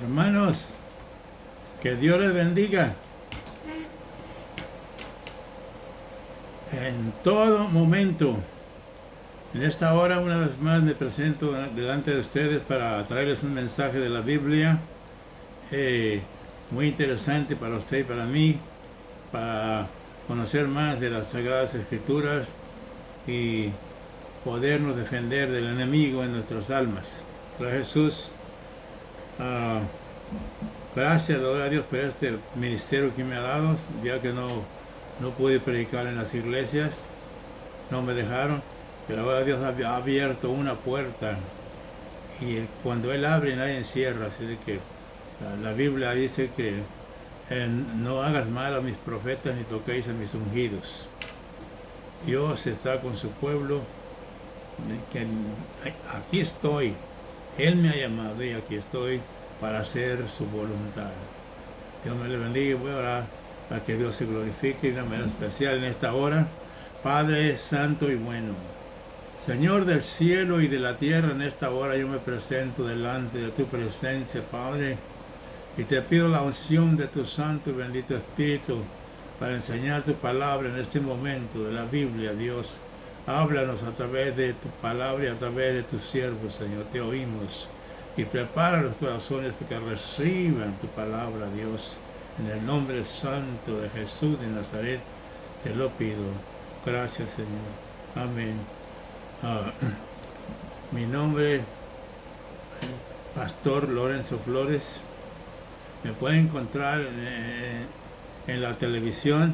Hermanos, que Dios les bendiga en todo momento. En esta hora, una vez más, me presento delante de ustedes para traerles un mensaje de la Biblia muy interesante para usted y para mí, para conocer más de las Sagradas Escrituras y podernos defender del enemigo en nuestras almas. Gracias, Jesús. Gracias, doy a Dios por este ministerio que me ha dado, ya que no pude predicar en las iglesias, no me dejaron, pero ahora Dios ha abierto una puerta y cuando Él abre nadie encierra, así de que la Biblia dice que no hagas mal a mis profetas ni toquéis a mis ungidos. Dios está con su pueblo, que aquí estoy, Él me ha llamado y aquí estoy para hacer su voluntad. Dios me le bendiga y voy a orar para que Dios se glorifique de una manera especial en esta hora. Padre santo y bueno, Señor del cielo y de la tierra, en esta hora yo me presento delante de tu presencia, Padre, y te pido la unción de tu santo y bendito Espíritu para enseñar tu palabra en este momento de la Biblia, Dios. Háblanos a través de tu palabra y a través de tus siervos, Señor, te oímos. Y prepara los corazones para que reciban tu palabra, Dios. En el nombre santo de Jesús de Nazaret te lo pido. Gracias, Señor. Amén. Mi nombre es Pastor Lorenzo Flores. Me pueden encontrar en la televisión.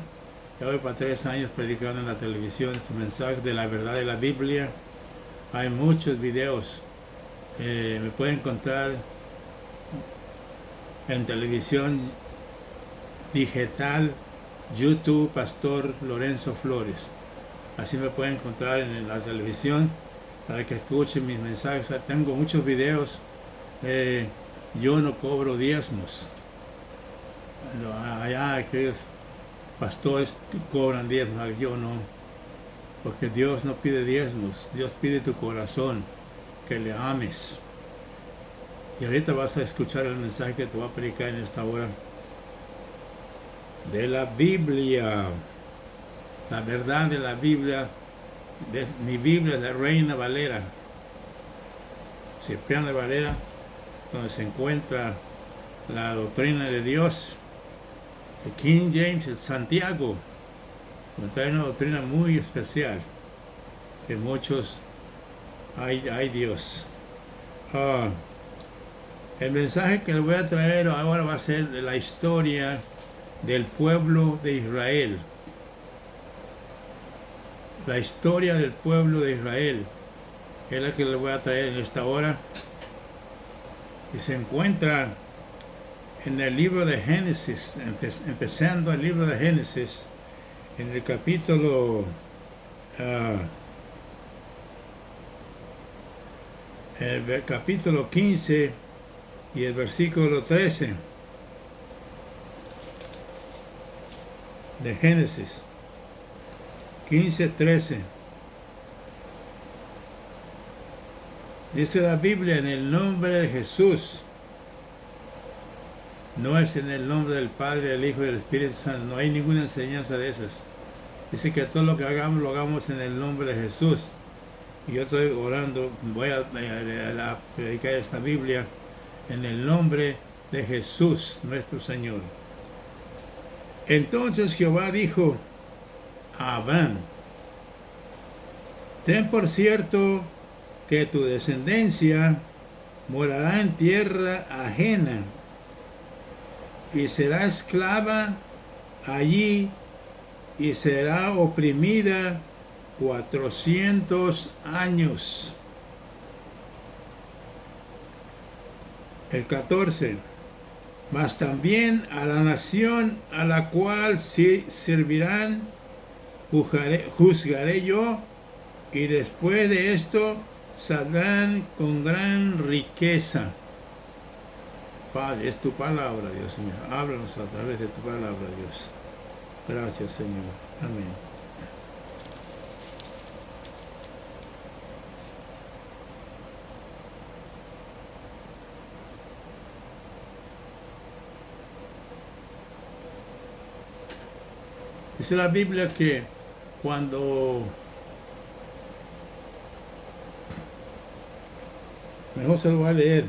Ya voy para 3 años predicando en la televisión este mensaje de la verdad de la Biblia. Hay muchos videos. Me pueden encontrar en televisión digital, YouTube, Pastor Lorenzo Flores. Así me pueden encontrar en la televisión para que escuchen mis mensajes. Tengo muchos videos. Yo no cobro diezmos. Allá aquellos pastores cobran diezmos, yo no. Porque Dios no pide diezmos, Dios pide tu corazón, que le ames. Y ahorita vas a escuchar el mensaje que te voy a predicar en esta hora de la Biblia, la verdad de la Biblia, de mi Biblia de Reina Valera, Cipriana Valera, donde se encuentra la doctrina de Dios. El King James, el Santiago, nos trae una doctrina muy especial, que muchos hay Dios. El mensaje que les voy a traer ahora va a ser de la historia del pueblo de Israel. La historia del pueblo de Israel es la que les voy a traer en esta hora. Y se encuentra en el libro de Génesis, empezando el libro de Génesis, en el capítulo capítulo 15 y el versículo 13 de Génesis 15:13. Dice la Biblia: en el nombre de Jesús. No es en el nombre del Padre, del Hijo y del Espíritu Santo. No hay ninguna enseñanza de esas. Dice que todo lo que hagamos, lo hagamos en el nombre de Jesús. Y yo estoy orando, voy a predicar esta Biblia en el nombre de Jesús, nuestro Señor. Entonces Jehová dijo a Abraham: ten por cierto que tu descendencia morará en tierra ajena y será esclava allí y será oprimida 400 años. El 14. Mas también a la nación a la cual servirán juzgaré yo, y después de esto saldrán con gran riqueza. Padre, es tu palabra, Dios mío. Háblanos a través de tu palabra, Dios. Gracias, Señor. Amén. Dice la Biblia que cuando, mejor se lo voy a leer,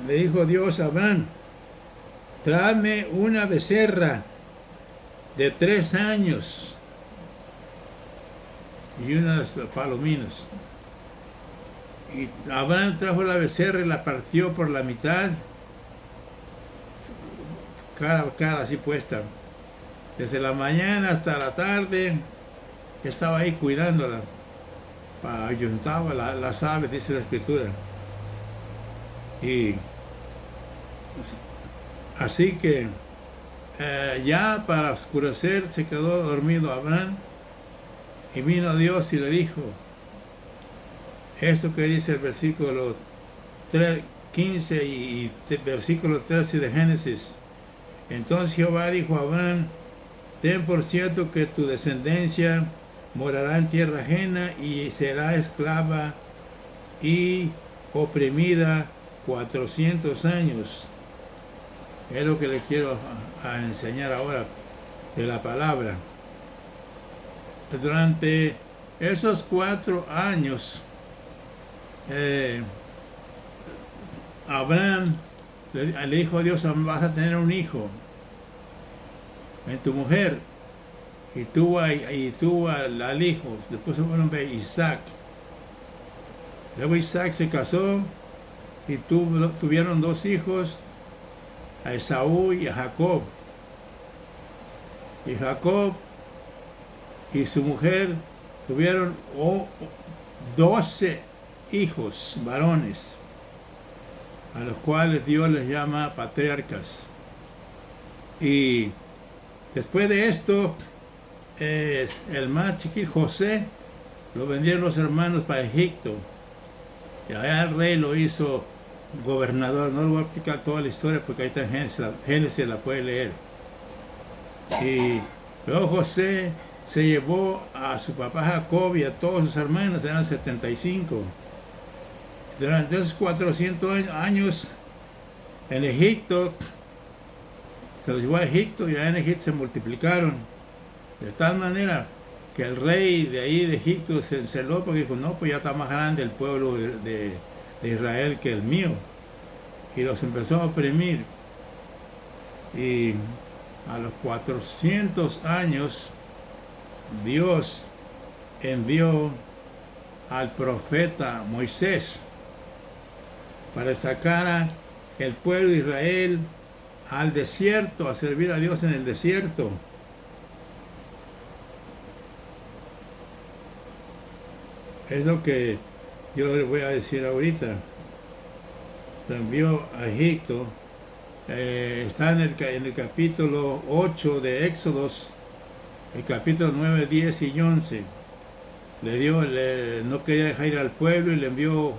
le dijo Dios a Abraham, tráeme una becerra de 3 años y unas palominas. Y Abraham trajo la becerra y la partió por la mitad, cara a cara así puesta. Desde la mañana hasta la tarde estaba ahí cuidándola, ayuntaba las aves, dice la escritura. Y así que ya para oscurecer se quedó dormido Abraham, y vino Dios y le dijo esto que dice el versículo 15 y versículo 13 de Génesis. Entonces Jehová dijo a Abraham, ten por cierto que tu descendencia morará en tierra ajena y será esclava y oprimida 400 años. Es lo que le quiero enseñar ahora de la palabra. Durante esos 4 años, Abraham le dijo a Dios, vas a tener un hijo en tu mujer, y tuvo al hijo, le puso el nombre Isaac. Luego Isaac se casó y tuvieron 2 hijos, a Esaú y a Jacob. Y Jacob y su mujer tuvieron 12 hijos varones, a los cuales Dios les llama patriarcas. Y después de esto, el más chiquito, José, lo vendieron los hermanos para Egipto, y allá el rey lo hizo gobernador. No le voy a explicar toda la historia porque ahí está en Génesis, la puede leer. Y luego José se llevó a su papá Jacob y a todos sus hermanos, eran 75. Durante esos 400 años en Egipto, se los llevó a Egipto, y allá en Egipto se multiplicaron, de tal manera que el rey de ahí de Egipto se enceló porque dijo, no, pues ya está más grande el pueblo de Israel que el mío, y los empezó a oprimir. Y a los 400 años Dios envió al profeta Moisés para sacar el pueblo de Israel al desierto, a servir a Dios en el desierto. Es lo que yo les voy a decir ahorita. Lo envió a Egipto. Está en el capítulo 8 de Éxodos, el capítulo 9, 10 y 11. No quería dejar ir al pueblo y le envió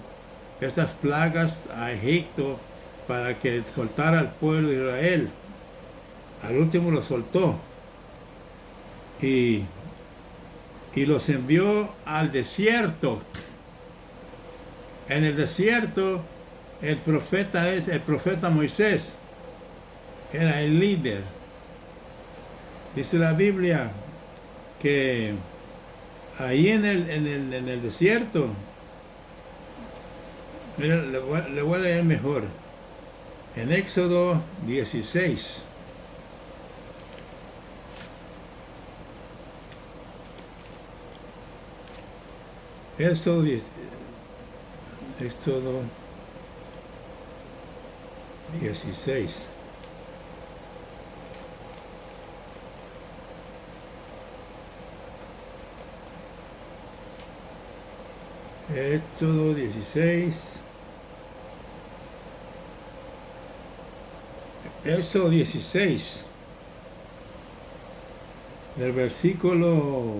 estas plagas a Egipto para que soltara al pueblo de Israel. Al último lo soltó y los envió al desierto. En el desierto el profeta Moisés era el líder. Dice la Biblia que ahí en el desierto, mira, le voy a leer mejor. En Éxodo 16. Éxodo 16. Éxodo 16. Éxodo 16. Del versículo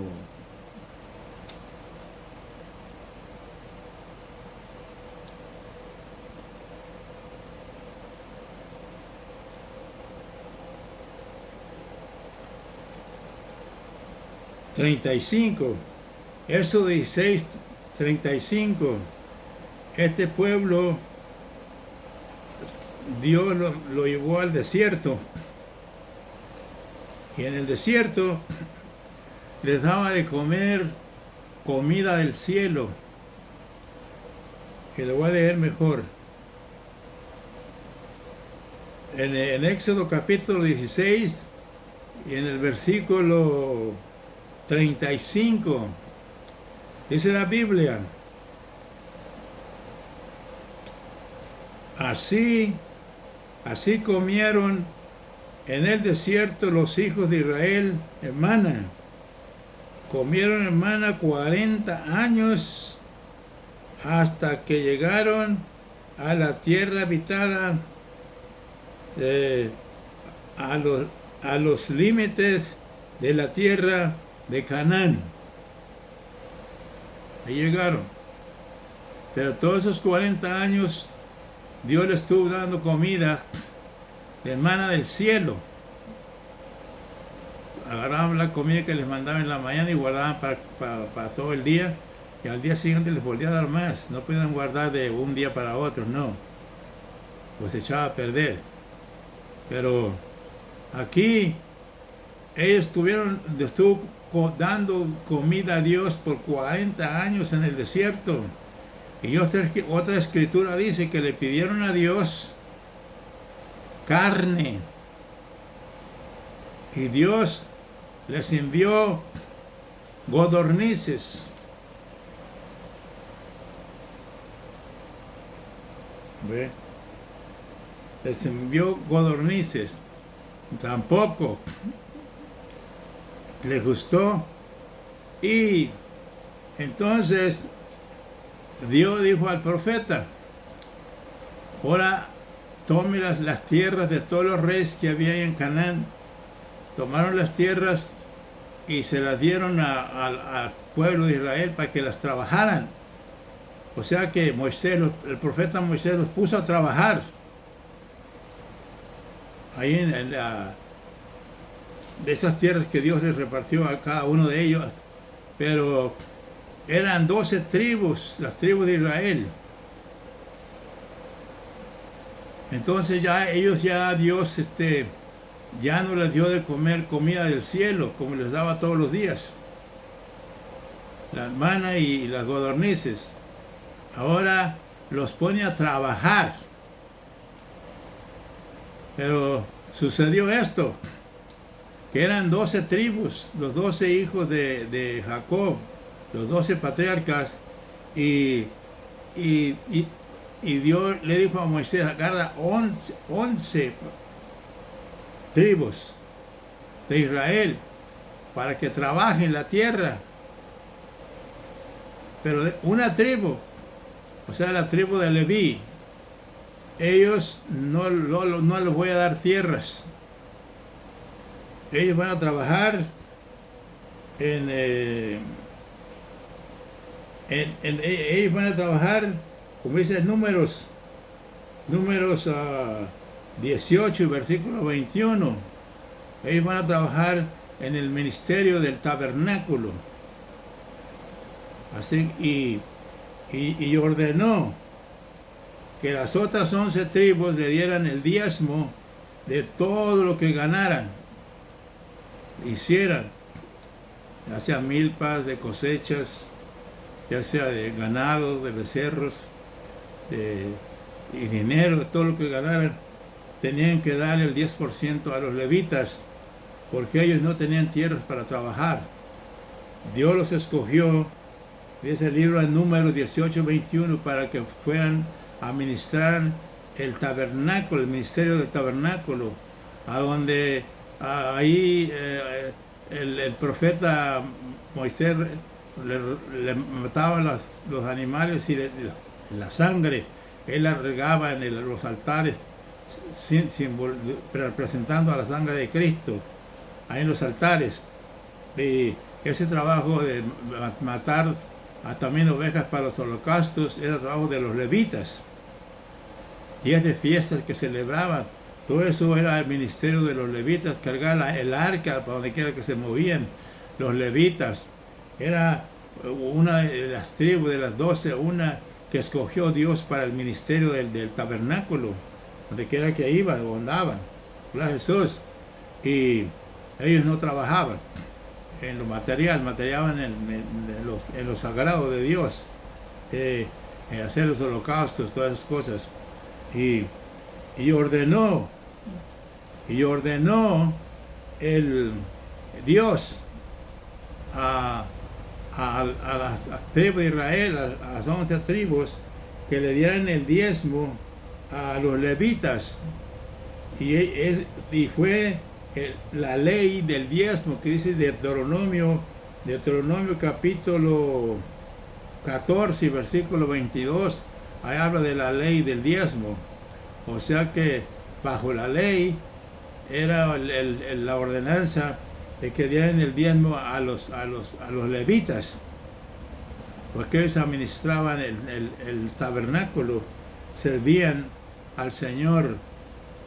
35. Éxodo 16, 35. Este pueblo Dios lo llevó al desierto Y en el desierto les daba de comer comida del cielo, que lo voy a leer mejor. En Éxodo capítulo 16 y en el versículo 35, dice la Biblia: así comieron en el desierto los hijos de Israel en maná. Comieron en maná 40 años hasta que llegaron a la tierra habitada, a los límites de la tierra de Canaán. Ahí llegaron. Pero todos esos 40 años Dios les estuvo dando comida de maná del cielo. Agarraban la comida que les mandaba en la mañana y guardaban para todo el día, y al día siguiente les volvía a dar más. No podían guardar de un día para otro, no, pues se echaba a perder. Pero aquí ellos estuvo dando comida a Dios por 40 años en el desierto. Y otra escritura dice que le pidieron a Dios carne, y Dios les envió codornices. ¿Ve? Les envió codornices. Tampoco les gustó. Y entonces Dios dijo al profeta: ahora tome las tierras de todos los reyes que había en Canaán. Tomaron las tierras y se las dieron al pueblo de Israel para que las trabajaran. O sea que el profeta Moisés los puso a trabajar ahí de esas tierras que Dios les repartió a cada uno de ellos. Pero eran 12 tribus, las tribus de Israel. Entonces Dios ya no les dio de comer comida del cielo como les daba todos los días, las maná y las codornices. Ahora los pone a trabajar. Pero sucedió esto, que eran 12 tribus, los 12 hijos de Jacob, los 12 patriarcas, y Dios le dijo a Moisés: agarra 11 tribus de Israel para que trabajen la tierra. Pero una tribu, o sea, la tribu de Leví, ellos no les voy a dar tierras. Ellos van a trabajar ellos van a trabajar, como dice Números 18, versículo 21. Ellos van a trabajar en el ministerio del tabernáculo. Así, y ordenó que las otras 11 tribus le dieran el diezmo de todo lo que ganaran, hicieran, ya sea milpas de cosechas, ya sea de ganado, de becerros, y dinero, todo lo que ganaran. Tenían que dar el 10% a los levitas, porque ellos no tenían tierras para trabajar. Dios los escogió, dice el libro en Números 18, 21, para que fueran a ministrar el tabernáculo, el ministerio del tabernáculo, a donde ahí el profeta Moisés le mataba los animales, y la sangre él la regaba en los altares, representando a la sangre de Cristo ahí en los altares. Y ese trabajo de matar también ovejas para los holocaustos era trabajo de los levitas. Días de fiestas que celebraban, todo eso era el ministerio de los levitas. Cargar el arca para donde quiera que se movían los levitas. Era una de las tribus de las 12, una que escogió Dios para el ministerio del tabernáculo, donde quiera que iban o andaban. Hola Jesús. Y ellos no trabajaban en lo material, materiaban en lo sagrado de Dios, en hacer los holocaustos, todas esas cosas. Y, y ordenó el Dios a las tribus de Israel, a las 11 tribus, que le dieran el diezmo a los levitas. Y fue la ley del diezmo que dice Deuteronomio capítulo 14, versículo 22. Ahí habla de la ley del diezmo. O sea que bajo la ley era la ordenanza de que dieran el diezmo a los levitas, porque ellos administraban el tabernáculo, servían al Señor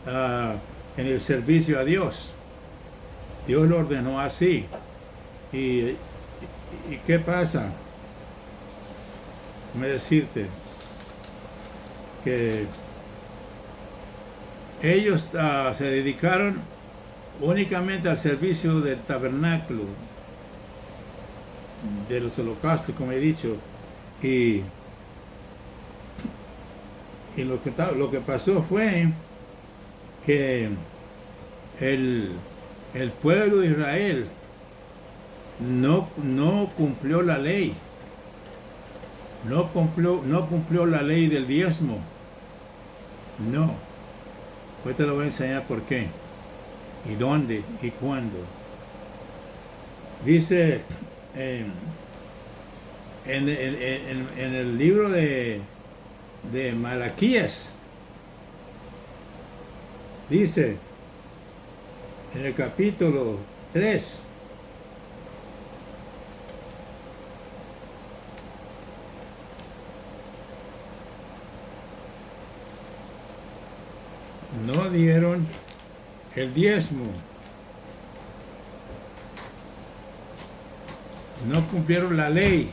en el servicio a Dios. Dios lo ordenó así. ¿Y qué pasa? Déjame decirte que ellos se dedicaron únicamente al servicio del tabernáculo, de los holocaustos, como he dicho, y lo que pasó fue que el pueblo de Israel no cumplió la ley, no cumplió la ley del diezmo. No. Hoy te lo voy a enseñar por qué, y dónde, y cuándo. Dice en el libro de Malaquías, dice en el capítulo 3, no dieron el diezmo, no cumplieron la ley.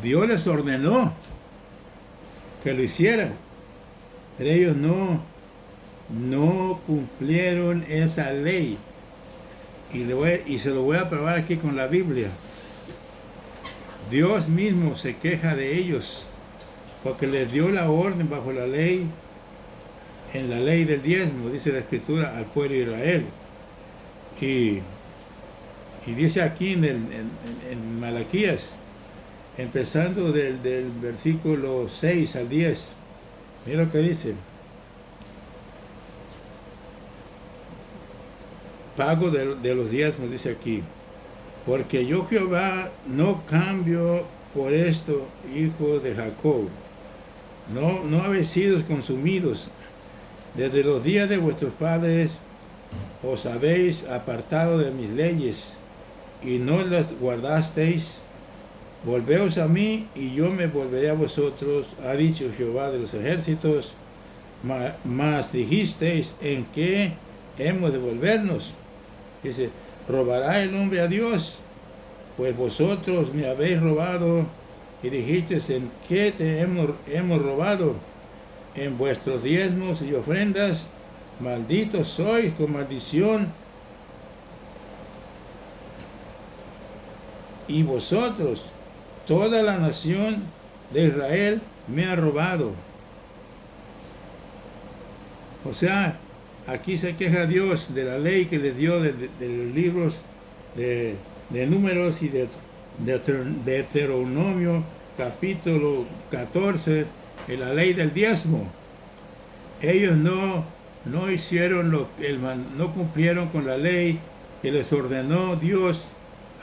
Dios les ordenó que lo hicieran, pero ellos no cumplieron esa ley. Y se lo voy a probar aquí con la Biblia. Dios mismo se queja de ellos, porque les dio la orden bajo la ley, en la ley del diezmo, dice la Escritura, al pueblo de Israel. Y dice aquí en Malaquías, empezando del versículo 6 al 10, mira lo que dice: pago de los diezmos, dice aquí, porque yo Jehová no cambio por esto, hijos de Jacob. No habéis sido consumidos. Desde los días de vuestros padres os habéis apartado de mis leyes y no las guardasteis. Volveos a mí y yo me volveré a vosotros, ha dicho Jehová de los ejércitos. Mas dijisteis: ¿en qué hemos de volvernos? Dice: ¿robará el hombre a Dios? Pues vosotros me habéis robado. Y dijisteis: ¿en qué te hemos robado? En vuestros diezmos y ofrendas. Malditos sois con maldición. Y vosotros, toda la nación de Israel, me ha robado. O sea, aquí se queja Dios de la ley que les dio de los libros de Números y de Deuteronomio capítulo 14, de la ley del diezmo. Ellos no hicieron no cumplieron con la ley que les ordenó Dios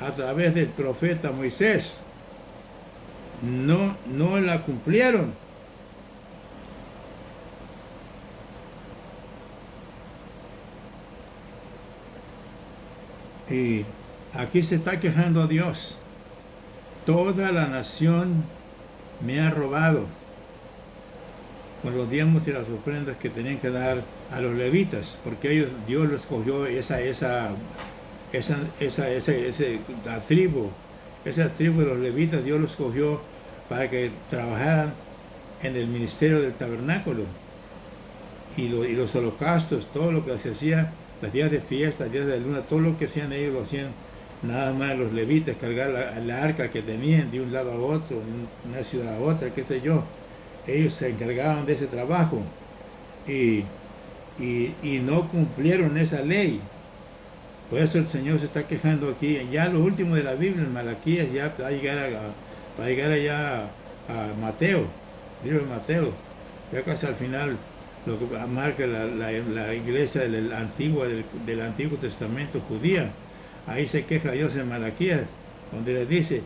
a través del profeta Moisés. No la cumplieron. Y aquí se está quejando Dios. Toda la nación me ha robado con los diezmos y las ofrendas que tenían que dar a los levitas, porque Dios los escogió esa tribu de los levitas. Dios los escogió para que trabajaran en el ministerio del tabernáculo. y los holocaustos, todo lo que se hacía, los días de fiesta, días de luna, todo lo que hacían ellos lo hacían nada más los levitas, cargar la arca que tenían de un lado a otro, de una ciudad a otra, qué sé yo. Ellos se encargaban de ese trabajo y no cumplieron esa ley. Por eso el Señor se está quejando aquí. Ya lo último de la Biblia, en Malaquías, ya va a llegar allá a Mateo, libro de Mateo, ya casi al final, lo que marca la iglesia del Antiguo Testamento judía. Ahí se queja Dios en Malaquías, donde le dice: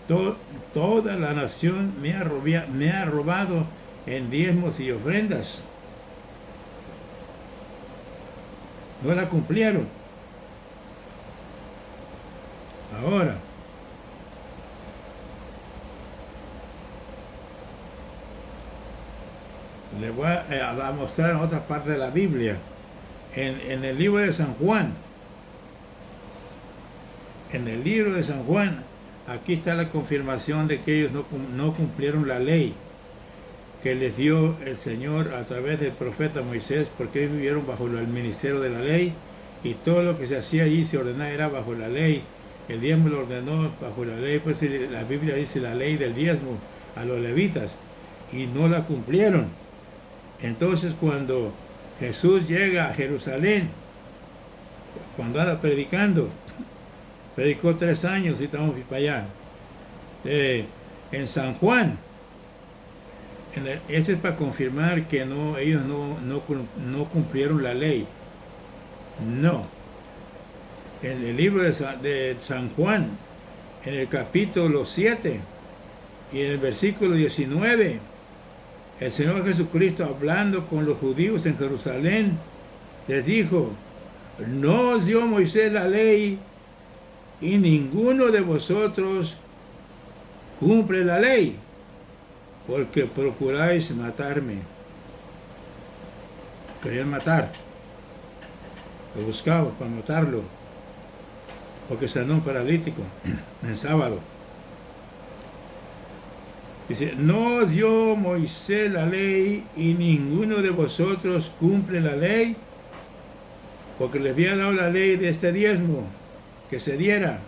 toda la nación me ha robado en diezmos y ofrendas. No la cumplieron. Ahora, le voy a mostrar en otra parte de la Biblia, en el libro de San Juan. En el libro de San Juan, aquí está la confirmación de que ellos no cumplieron la ley que les dio el Señor a través del profeta Moisés, porque ellos vivieron bajo el ministerio de la ley, y todo lo que se hacía allí se ordenaba era bajo la ley. El diezmo lo ordenó bajo la ley, pues la Biblia dice la ley del diezmo a los levitas, y no la cumplieron. Entonces, cuando Jesús llega a Jerusalén, cuando anda predicando, predicó 3 años y estamos para allá, en San Juan, este es para confirmar que ellos no cumplieron la ley. No. En el libro de San Juan, en el capítulo 7 y en el versículo 19, el Señor Jesucristo, hablando con los judíos en Jerusalén, les dijo: no os dio Moisés la ley, y ninguno de vosotros cumple la ley, porque procuráis matarme. Querían matar, lo buscaban para matarlo, porque sanó un paralítico en sábado. Dice: no os dio Moisés la ley, y ninguno de vosotros cumple la ley, porque les había dado la ley de este diezmo, que se diera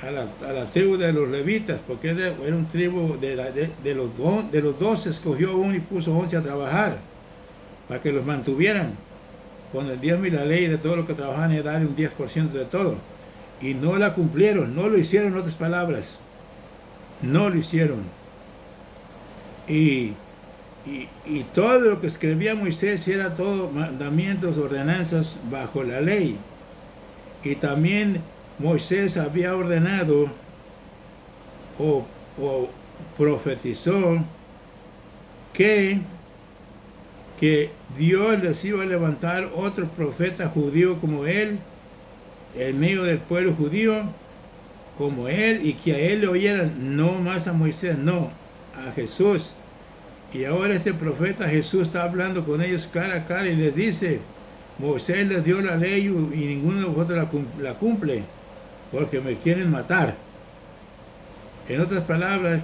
a la tribu de los levitas, porque era un tribu de los 12, escogió uno y puso 11 a trabajar, para que los mantuvieran con el diezmo y la ley de todo lo que trabajaban, y darle un 10% de todo. Y no la cumplieron, no lo hicieron, en otras palabras. No lo hicieron. Y todo lo que escribía Moisés era todo mandamientos, ordenanzas bajo la ley. Y también Moisés había ordenado o profetizó que Dios les iba a levantar otro profeta judío como él, en medio del pueblo judío como él, y que a él le oyeran, no más a Moisés, no, a Jesús. Y ahora este profeta Jesús está hablando con ellos cara a cara y les dice: Moisés les dio la ley y ninguno de vosotros la cumple, porque me quieren matar. En otras palabras,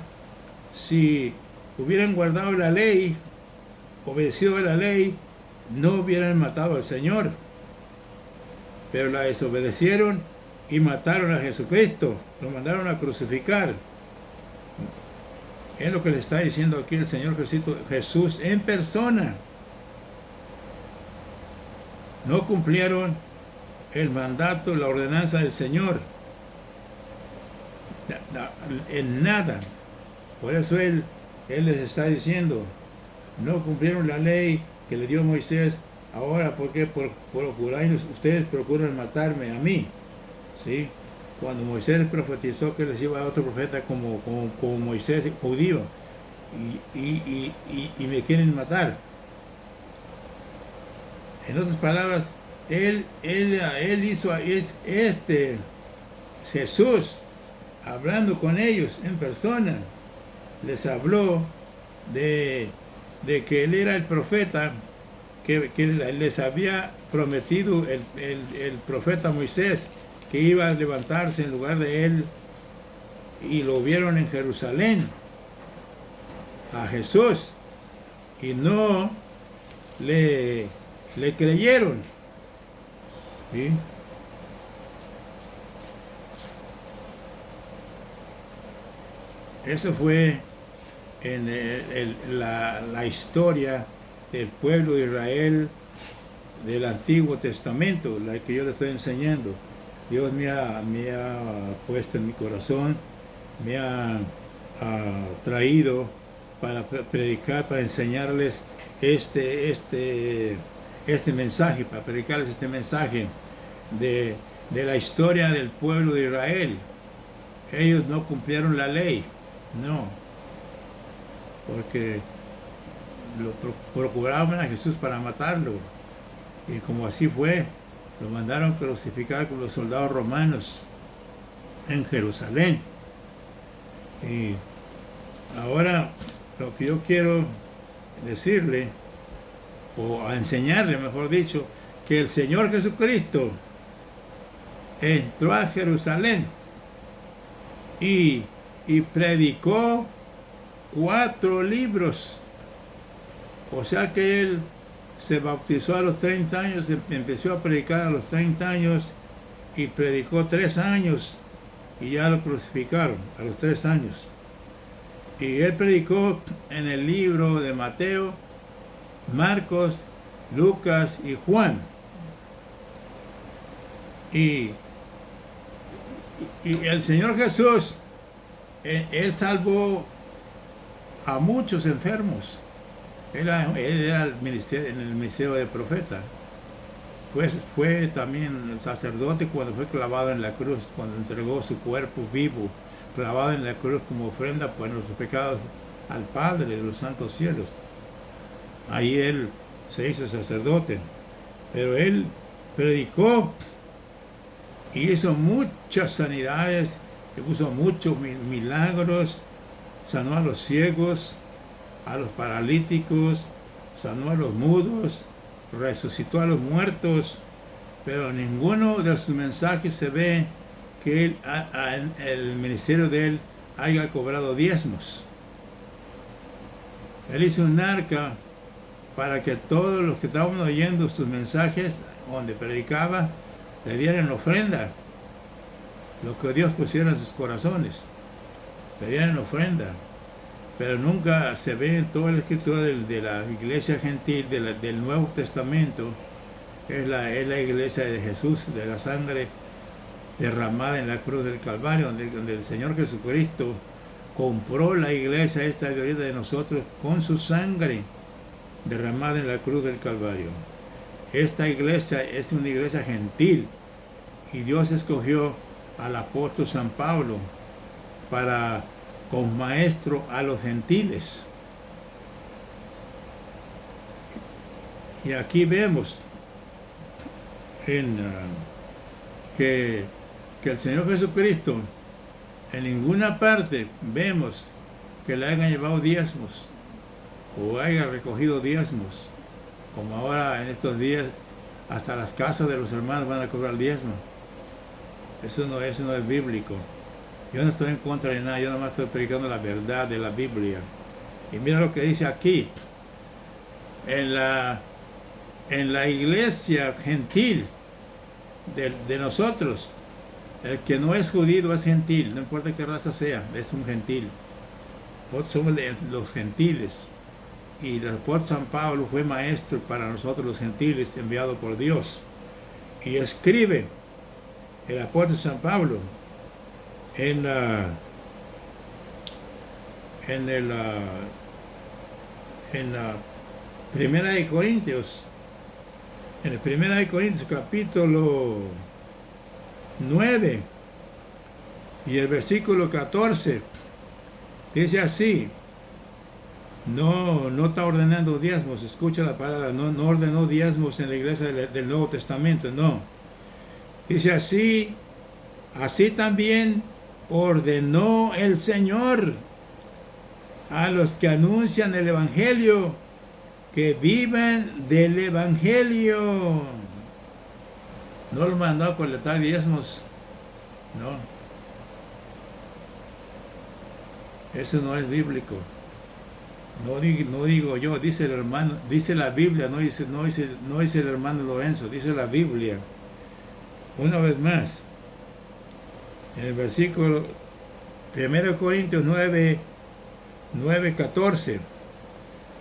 si hubieran guardado la ley, obedecido a la ley, no hubieran matado al Señor. Pero la desobedecieron y mataron a Jesucristo, lo mandaron a crucificar. Es lo que le está diciendo aquí el Señor Jesús en persona. No cumplieron el mandato, la ordenanza del Señor, en nada. Por eso Él les está diciendo: no cumplieron la ley que le dio Moisés. Ahora, ¿por qué ustedes procuran matarme a mí? ¿Sí? Cuando Moisés profetizó que les iba a otro profeta como Moisés, judío, y me quieren matar. En otras palabras, él hizo Jesús, hablando con ellos en persona, les habló de que él era el profeta que les había prometido el profeta Moisés, que iba a levantarse en lugar de él, y lo vieron en Jerusalén a Jesús, y no le, le creyeron. ¿Sí? Eso fue en la historia del pueblo de Israel del Antiguo Testamento, la que yo le estoy enseñando. Dios me ha puesto en mi corazón, me ha traído para predicar, para enseñarles este mensaje, para predicarles este mensaje de la historia del pueblo de Israel. Ellos no cumplieron la ley, no, porque procuraban a Jesús para matarlo. Y como así fue, lo mandaron crucificar con los soldados romanos en Jerusalén. Y ahora lo que yo quiero decirle, o a enseñarle, mejor dicho, que el Señor Jesucristo entró a Jerusalén y predicó 4 libros. O sea que él se bautizó a los 30 años, empezó a predicar a los 30 años y predicó 3 años y ya lo crucificaron a los 3 años. Y él predicó en el libro de Mateo, Marcos, Lucas y Juan. Y el Señor Jesús, él salvó a muchos enfermos. Él era en el ministerio de profeta. Pues fue también el sacerdote cuando fue clavado en la cruz, cuando entregó su cuerpo vivo, clavado en la cruz como ofrenda por nuestros pecados al Padre de los santos cielos. Ahí él se hizo sacerdote, pero él predicó y hizo muchas sanidades, puso muchos milagros, sanó a los ciegos, a los paralíticos, sanó a los mudos, resucitó a los muertos, pero en ninguno de sus mensajes se ve que él, el ministerio de él haya cobrado diezmos. Él hizo un arca para que todos los que estaban oyendo sus mensajes, donde predicaba, le dieran ofrenda, lo que Dios pusiera en sus corazones, le dieran ofrenda. Pero nunca se ve en toda la escritura de la iglesia gentil, del Nuevo Testamento, es la iglesia de Jesús, de la sangre derramada en la cruz del Calvario, donde el Señor Jesucristo compró la iglesia esta de ahorita de nosotros con su sangre derramada en la cruz del Calvario. Esta iglesia es una iglesia gentil y Dios escogió al apóstol San Pablo para como maestro a los gentiles. Y aquí vemos que el Señor Jesucristo en ninguna parte vemos que le hayan llevado diezmos o haya recogido diezmos, como ahora en estos días hasta las casas de los hermanos van a cobrar diezmo. Eso no es bíblico. Yo no estoy en contra de nada, yo nomás estoy predicando la verdad de la Biblia. Y mira lo que dice aquí. En la iglesia gentil de nosotros, el que no es judío es gentil, no importa qué raza sea, es un gentil. Nosotros somos los gentiles. Y el apóstol San Pablo fue maestro para nosotros los gentiles, enviado por Dios. Y escribe el apóstol San Pablo en la Primera de Corintios, en el Primera de Corintios capítulo 9 y el versículo 14 dice así: no está ordenando diezmos, escucha la palabra, no ordenó diezmos en la iglesia del Nuevo Testamento, no. Dice así también ordenó el Señor a los que anuncian el Evangelio que vivan del Evangelio. No lo mandó a colectar diezmos, no. Eso no es bíblico. No digo yo, dice el hermano, dice la Biblia, no dice el hermano Lorenzo, dice la Biblia. Una vez más, en el versículo 1 Corintios 9:14,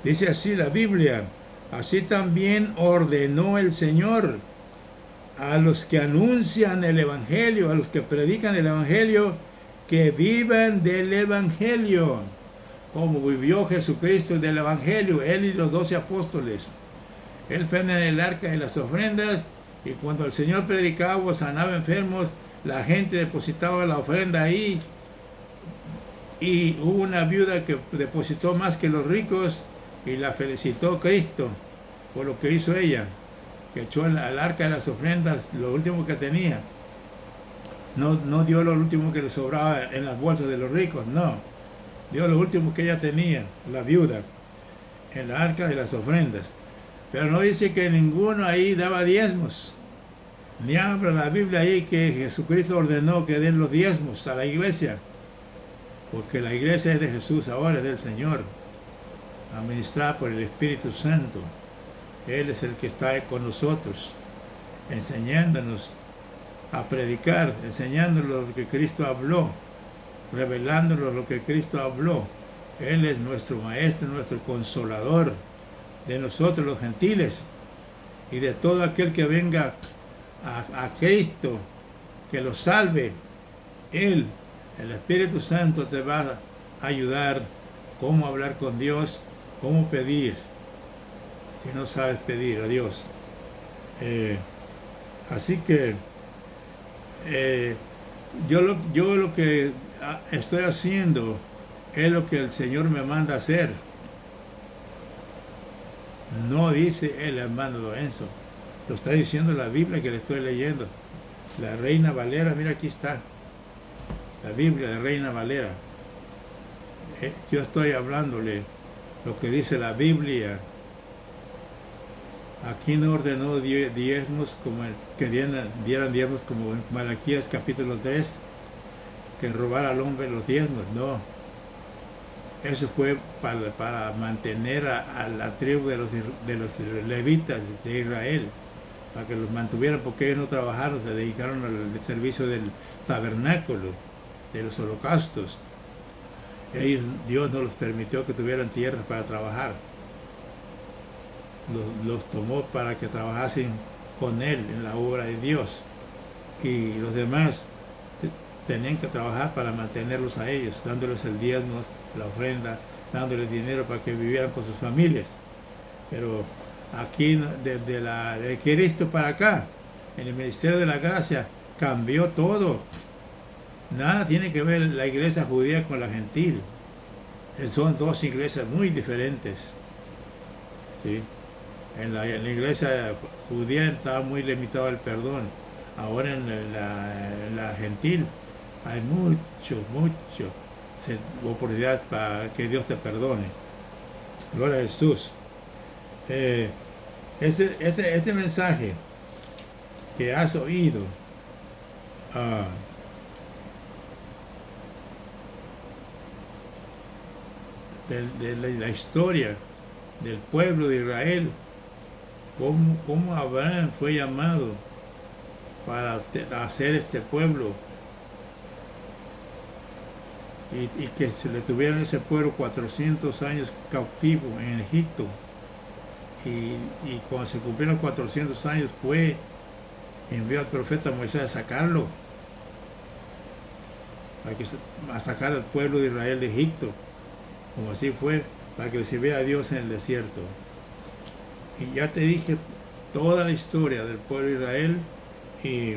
dice así la Biblia: así también ordenó el Señor a los que anuncian el Evangelio, a los que predican el Evangelio, que vivan del Evangelio, como vivió Jesucristo del Evangelio, él y los 12 apóstoles. Él prende en el arca de las ofrendas, y cuando el Señor predicaba o sanaba enfermos, la gente depositaba la ofrenda ahí, y hubo una viuda que depositó más que los ricos, y la felicitó Cristo por lo que hizo ella, que echó al arca de las ofrendas lo último que tenía. No dio lo último que le sobraba en las bolsas de los ricos, no. Dio lo último que ella tenía, la viuda, en la arca de las ofrendas. Pero no dice que ninguno ahí daba diezmos. Ni habla la Biblia ahí que Jesucristo ordenó que den los diezmos a la iglesia. Porque la iglesia es de Jesús, ahora es del Señor, administrada por el Espíritu Santo. Él es el que está con nosotros, enseñándonos a predicar, enseñándonos lo que Cristo habló, revelándonos lo que Cristo habló. Él es nuestro Maestro, nuestro Consolador de nosotros los gentiles y de todo aquel que venga a Cristo, que lo salve. Él, el Espíritu Santo, te va a ayudar cómo hablar con Dios, cómo pedir, si no sabes pedir a Dios. Así que yo lo que estoy haciendo es lo que el Señor me manda hacer. No dice el hermano Lorenzo, lo está diciendo la Biblia que le estoy leyendo. La Reina Valera, mira, aquí está la Biblia de Reina Valera. Yo estoy hablándole lo que dice la Biblia. Aquí no ordenó diezmos como que dieran diezmos como en Malaquías capítulo 3, que robara al hombre los diezmos, no. Eso fue para mantener a la tribu de los levitas de Israel, para que los mantuvieran, porque ellos no trabajaron, se dedicaron al servicio del tabernáculo, de los holocaustos. Dios no los permitió que tuvieran tierra para trabajar. Los tomó para que trabajasen con Él en la obra de Dios, y los demás tenían que trabajar para mantenerlos a ellos, dándoles el diezmo, la ofrenda, dándoles dinero para que vivieran con sus familias. Pero aquí, desde de Cristo para acá, en el ministerio de la gracia, cambió todo. Nada tiene que ver la iglesia judía con la gentil. Son dos iglesias muy diferentes, ¿sí? En la iglesia judía estaba muy limitado el perdón. Ahora en la gentil hay mucho oportunidad para que Dios te perdone. Gloria a Jesús. Este mensaje que has oído, de la historia del pueblo de Israel, cómo Abraham fue llamado para hacer este pueblo, y que se le tuvieron ese pueblo 400 años cautivo en Egipto, y cuando se cumplieron 400 años envió al profeta Moisés a sacarlo, a sacar al pueblo de Israel de Egipto, como así fue, para que le sirviera a Dios en el desierto. Y ya te dije toda la historia del pueblo de Israel, y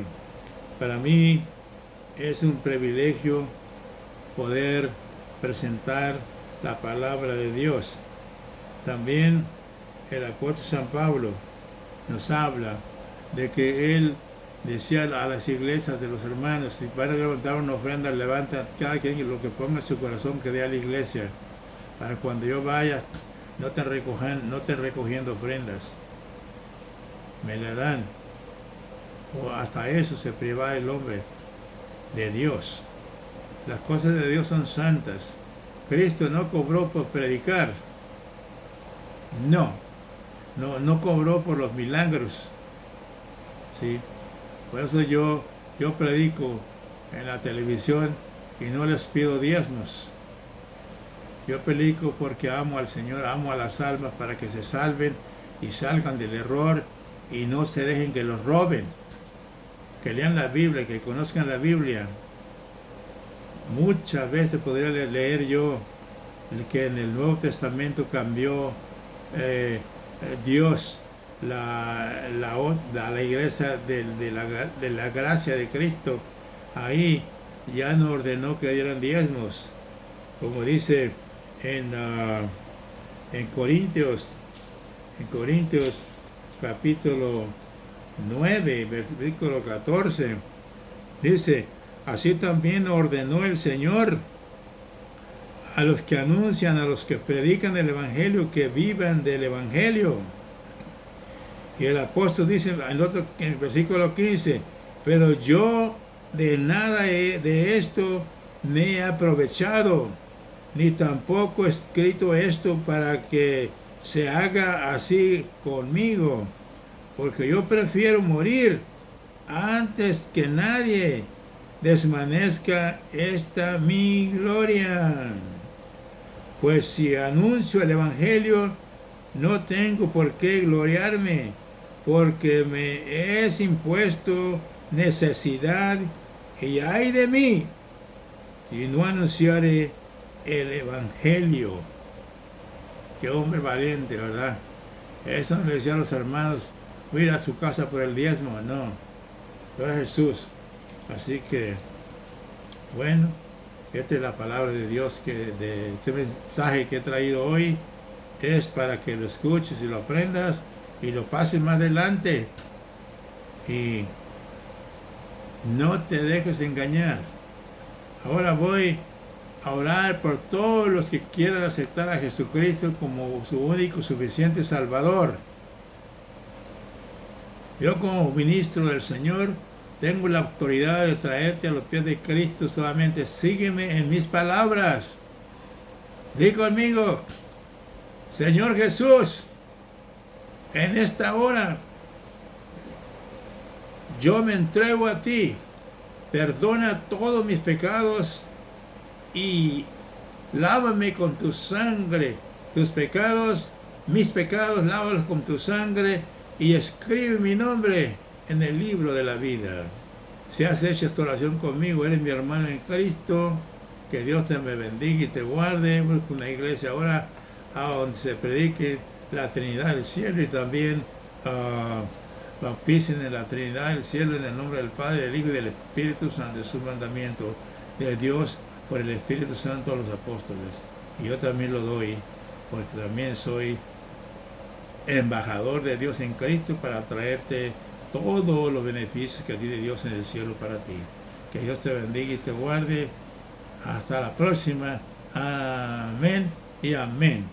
para mí es un privilegio poder presentar la palabra de Dios. También el apóstol San Pablo nos habla de que él decía a las iglesias de los hermanos: si van a levantar una ofrenda, levanta cada quien lo que ponga en su corazón, que dé a la iglesia, para cuando yo vaya no estén recogiendo ofrendas, me la dan. O hasta eso se priva el hombre de Dios. Las cosas de Dios son santas. Cristo no cobró por predicar, No, no cobró por los milagros. ¿Sí? Por eso yo predico en la televisión y no les pido diezmos. Yo predico porque amo al Señor, amo a las almas para que se salven y salgan del error y no se dejen que los roben. Que lean la Biblia, que conozcan la Biblia. Muchas veces podría leer yo que en el Nuevo Testamento cambió Dios la iglesia de la gracia de Cristo. Ahí ya no ordenó que dieran diezmos, como dice en Corintios capítulo 9, versículo 14, dice: así también ordenó el Señor a los que anuncian, a los que predican el Evangelio, que vivan del Evangelio. Y el apóstol dice en el versículo 15: pero yo de nada de esto me he aprovechado, ni tampoco he escrito esto para que se haga así conmigo, porque yo prefiero morir antes que nadie desvanezca esta mi gloria. Pues si anuncio el Evangelio, no tengo por qué gloriarme, porque me es impuesto necesidad, y ay de mí si no anunciare el Evangelio. Qué hombre valiente, ¿verdad? Eso no le decía a los hermanos: voy a ir a su casa por el diezmo. No, era Jesús. Así que, bueno, esta es la palabra de Dios, que de este mensaje que he traído hoy es para que lo escuches y lo aprendas y lo pases más adelante. Y no te dejes engañar. Ahora voy a orar por todos los que quieran aceptar a Jesucristo como su único suficiente Salvador. Yo, como ministro del Señor, tengo la autoridad de traerte a los pies de Cristo. Solamente sígueme en mis palabras. Di conmigo: Señor Jesús, en esta hora yo me entrego a ti. Perdona todos mis pecados y lávame con tu sangre. Tus pecados, mis pecados, lávalos con tu sangre y escribe mi nombre en el libro de la vida. Si has hecho esta oración conmigo, eres mi hermano en Cristo. Que Dios te me bendiga y te guarde. Busca una iglesia ahora a donde se predique la Trinidad del cielo, y también bauticen en la Trinidad del cielo, en el nombre del Padre, del Hijo y del Espíritu Santo, de su mandamiento de Dios por el Espíritu Santo a los apóstoles. Y yo también lo doy, porque también soy embajador de Dios en Cristo para traerte todos los beneficios que tiene Dios en el cielo para ti. Que Dios te bendiga y te guarde. Hasta la próxima. Amén y amén.